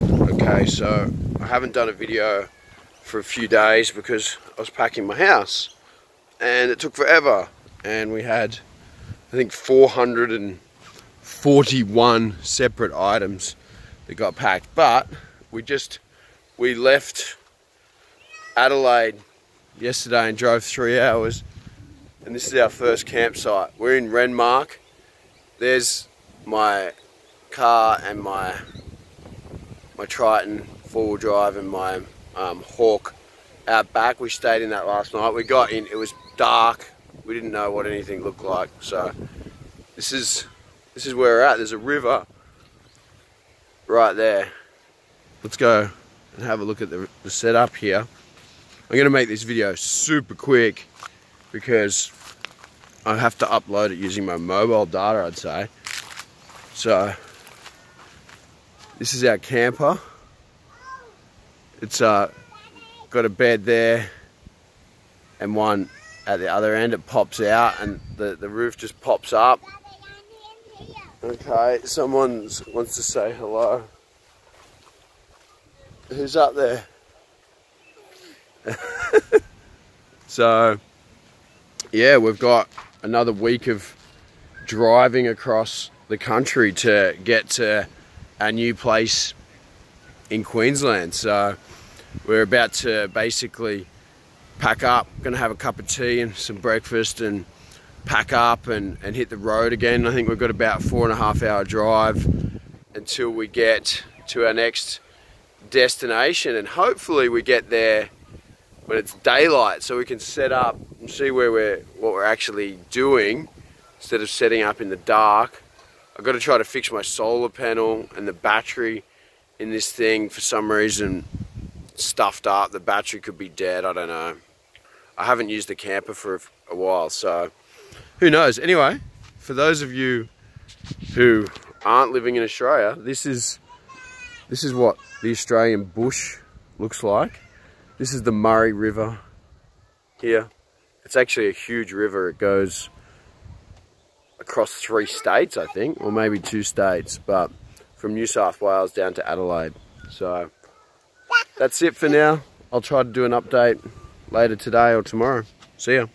Okay, so I haven't done a video for a few days because I was packing my house and it took forever, and we had I think 441 separate items that got packed. But we left Adelaide yesterday and drove 3 hours, and this is our first campsite. We're in Renmark. There's my car and my Triton four-wheel drive and my Hawk out back. We stayed in that last night. We got in, it was dark. We didn't know what anything looked like. So this is where we're at. There's a river right there. Let's go and have a look at the setup here. I'm going to make this video super quick because I have to upload it using my mobile data, I'd say. So this is our camper. It's got a bed there and one at the other end. It pops out and the roof just pops up. Okay, someone wants to say hello. Who's up there? So yeah, we've got another week of driving across the country to get to our new place in Queensland. So we're about to basically pack up, gonna have a cup of tea and some breakfast and pack up and hit the road again. I think we've got about 4.5 hour drive until we get to our next destination, and hopefully we get there when it's daylight so we can set up and see what we're actually doing instead of setting up in the dark. I've got to try to fix my solar panel, and the battery in this thing for some reason stuffed up. The battery could be dead, I don't know. I haven't used the camper for a while, so who knows. Anyway, for those of you who aren't living in Australia, this is what the Australian bush looks like. This is the Murray River here. It's actually a huge river. It goes across 3 states, I think, or maybe 2 states, but from New South Wales down to Adelaide. So that's it for now. I'll try to do an update later today or tomorrow. See ya.